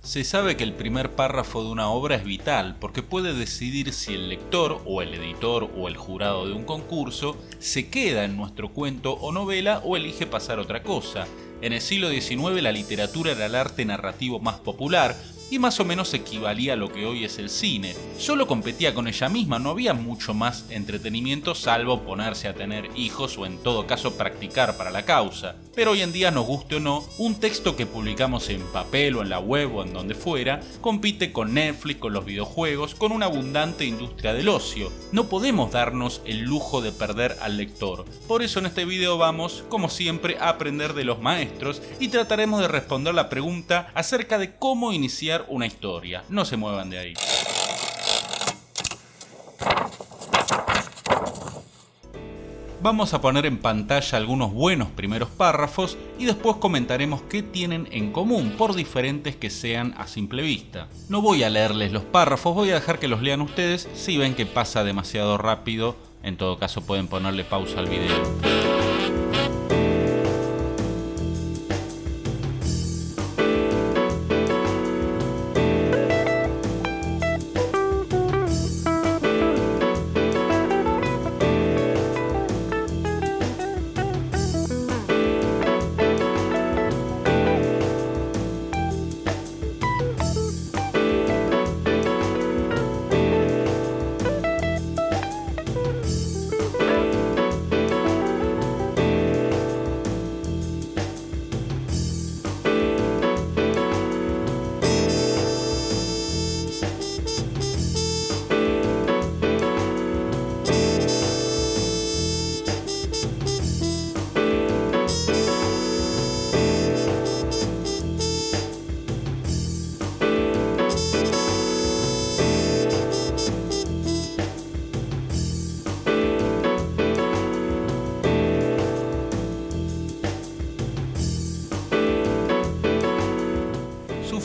Se sabe que el primer párrafo de una obra es vital porque puede decidir si el lector o el editor o el jurado de un concurso se queda en nuestro cuento o novela o elige pasar otra cosa. En el siglo XIX la literatura era el arte narrativo más popular y más o menos equivalía a lo que hoy es el cine. Solo competía con ella misma, no había mucho más entretenimiento salvo ponerse a tener hijos o en todo caso practicar para la causa. Pero hoy en día, nos guste o no, un texto que publicamos en papel o en la web o en donde fuera, compite con Netflix, con los videojuegos, con una abundante industria del ocio. No podemos darnos el lujo de perder al lector. Por eso en este video vamos, como siempre, a aprender de los maestros y trataremos de responder la pregunta acerca de cómo iniciar una historia. No se muevan de ahí. Vamos a poner en pantalla algunos buenos primeros párrafos y después comentaremos qué tienen en común, por diferentes que sean a simple vista. No voy a leerles los párrafos, voy a dejar que los lean ustedes. Si ven que pasa demasiado rápido, en todo caso pueden ponerle pausa al video.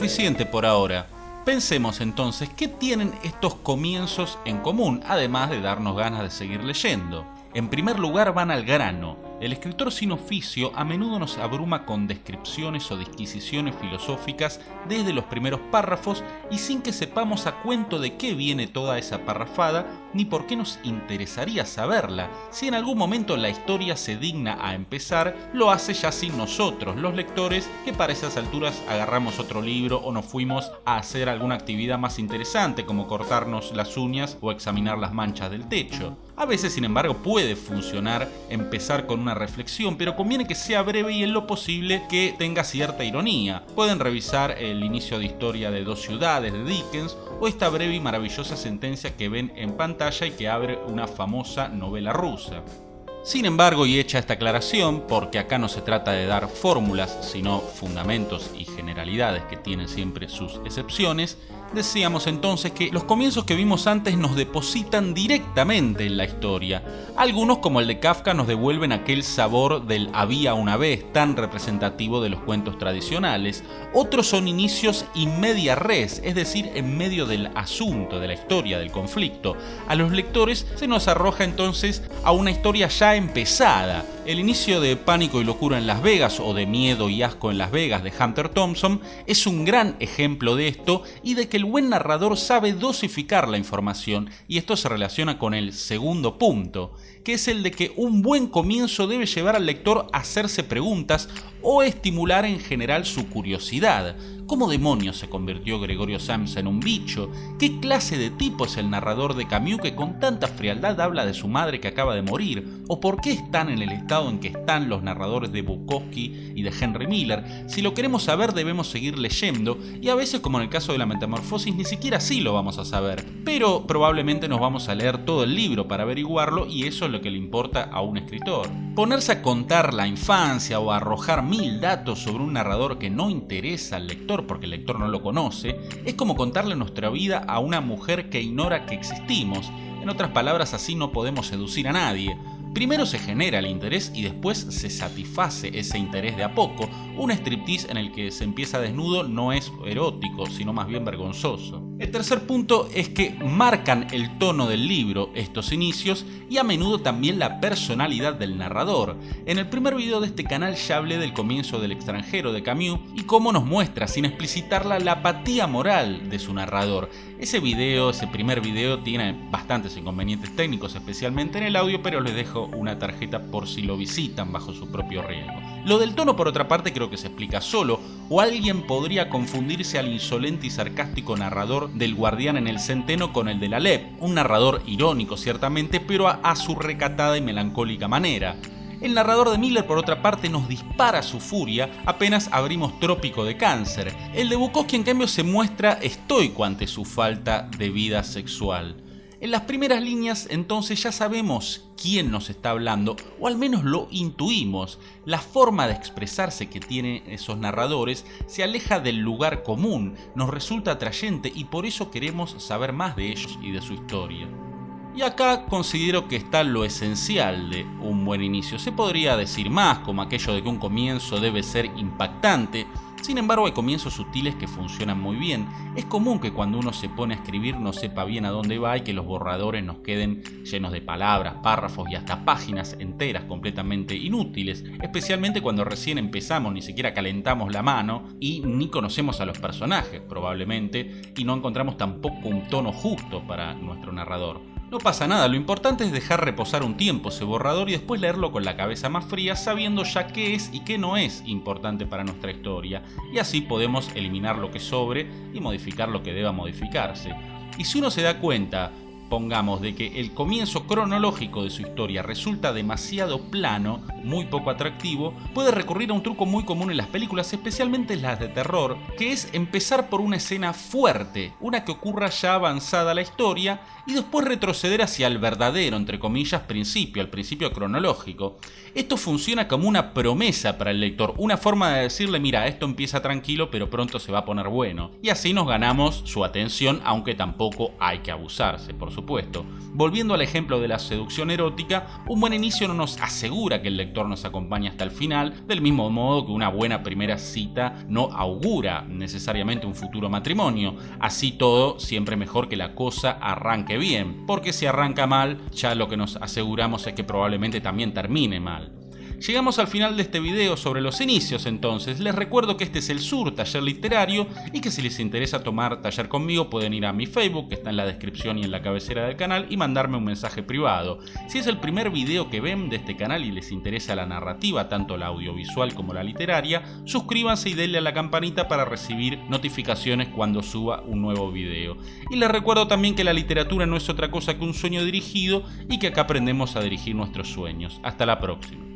Suficiente por ahora. Pensemos entonces qué tienen estos comienzos en común, además de darnos ganas de seguir leyendo. En primer lugar, van al grano. El escritor sin oficio a menudo nos abruma con descripciones o disquisiciones filosóficas desde los primeros párrafos y sin que sepamos a cuento de qué viene toda esa parrafada ni por qué nos interesaría saberla. Si en algún momento la historia se digna a empezar, lo hace ya sin nosotros, los lectores, que para esas alturas agarramos otro libro o nos fuimos a hacer alguna actividad más interesante como cortarnos las uñas o examinar las manchas del techo. A veces, sin embargo, puede funcionar empezar con una reflexión, pero conviene que sea breve y en lo posible que tenga cierta ironía. Pueden revisar el inicio de Historia de dos ciudades de Dickens o esta breve y maravillosa sentencia que ven en pantalla y que abre una famosa novela rusa. Sin embargo, y hecha esta aclaración, porque acá no se trata de dar fórmulas, sino fundamentos y generalidades que tienen siempre sus excepciones, decíamos entonces que los comienzos que vimos antes nos depositan directamente en la historia. Algunos, como el de Kafka, nos devuelven aquel sabor del había una vez tan representativo de los cuentos tradicionales. Otros son inicios in media res, es decir, en medio del asunto, de la historia, del conflicto. A los lectores se nos arroja entonces a una historia ya empezada. El inicio de Pánico y locura en Las Vegas o de Miedo y asco en Las Vegas de Hunter Thompson es un gran ejemplo de esto y de que el buen narrador sabe dosificar la información, y esto se relaciona con el segundo punto, que es el de que un buen comienzo debe llevar al lector a hacerse preguntas o estimular en general su curiosidad. ¿Cómo demonios se convirtió Gregorio Samsa en un bicho? ¿Qué clase de tipo es el narrador de Camus que con tanta frialdad habla de su madre que acaba de morir? ¿O por qué están en el estado en que están los narradores de Bukowski y de Henry Miller? Si lo queremos saber, debemos seguir leyendo, y a veces, como en el caso de la Metamorfosis, ni siquiera así lo vamos a saber, pero probablemente nos vamos a leer todo el libro para averiguarlo, y eso es lo que le importa a un escritor. Ponerse a contar la infancia o a arrojar 1000 datos sobre un narrador que no interesa al lector porque el lector no lo conoce, es como contarle nuestra vida a una mujer que ignora que existimos. En otras palabras, así no podemos seducir a nadie. Primero se genera el interés y después se satisface ese interés de a poco. Un striptease en el que se empieza desnudo no es erótico, sino más bien vergonzoso. El tercer punto es que marcan el tono del libro estos inicios y a menudo también la personalidad del narrador. En el primer video de este canal ya hablé del comienzo del extranjero de Camus y cómo nos muestra, sin explicitarla, la apatía moral de su narrador. Ese primer video tiene bastantes inconvenientes técnicos, especialmente en el audio, pero les dejo una tarjeta por si lo visitan bajo su propio riesgo. Lo del tono, por otra parte, creo que se explica solo, o alguien podría confundirse al insolente y sarcástico narrador del Guardián en el Centeno con el de la LEP, un narrador irónico ciertamente, pero a su recatada y melancólica manera. El narrador de Miller, por otra parte, nos dispara su furia apenas abrimos Trópico de Cáncer. El de Bukowski, en cambio, se muestra estoico ante su falta de vida sexual. En las primeras líneas, entonces, ya sabemos quién nos está hablando, o al menos lo intuimos. La forma de expresarse que tienen esos narradores se aleja del lugar común, nos resulta atrayente y por eso queremos saber más de ellos y de su historia. Y acá considero que está lo esencial de un buen inicio. Se podría decir más, como aquello de que un comienzo debe ser impactante. Sin embargo, hay comienzos sutiles que funcionan muy bien. Es común que cuando uno se pone a escribir no sepa bien a dónde va y que los borradores nos queden llenos de palabras, párrafos y hasta páginas enteras completamente inútiles, especialmente cuando recién empezamos, ni siquiera calentamos la mano y ni conocemos a los personajes probablemente, y no encontramos tampoco un tono justo para nuestro narrador. No pasa nada, lo importante es dejar reposar un tiempo ese borrador y después leerlo con la cabeza más fría, sabiendo ya qué es y qué no es importante para nuestra historia, y así podemos eliminar lo que sobre y modificar lo que deba modificarse. Y si uno se da cuenta, pongamos, de que el comienzo cronológico de su historia resulta demasiado plano, muy poco atractivo, puede recurrir a un truco muy común en las películas, especialmente las de terror, que es empezar por una escena fuerte, una que ocurra ya avanzada la historia, y después retroceder hacia el verdadero, entre comillas, principio, al principio cronológico. Esto funciona como una promesa para el lector, una forma de decirle, mira, esto empieza tranquilo, pero pronto se va a poner bueno. Y así nos ganamos su atención, aunque tampoco hay que abusarse, por supuesto. Volviendo al ejemplo de la seducción erótica, un buen inicio no nos asegura que el lector nos acompañe hasta el final, del mismo modo que una buena primera cita no augura necesariamente un futuro matrimonio. Así todo, siempre mejor que la cosa arranque bien, porque si arranca mal, ya lo que nos aseguramos es que probablemente también termine mal. Llegamos al final de este video sobre los inicios, entonces les recuerdo que este es el Sur Taller Literario y que si les interesa tomar taller conmigo pueden ir a mi Facebook, que está en la descripción y en la cabecera del canal, y mandarme un mensaje privado. Si es el primer video que ven de este canal y les interesa la narrativa, tanto la audiovisual como la literaria, suscríbanse y denle a la campanita para recibir notificaciones cuando suba un nuevo video. Y les recuerdo también que la literatura no es otra cosa que un sueño dirigido y que acá aprendemos a dirigir nuestros sueños. Hasta la próxima.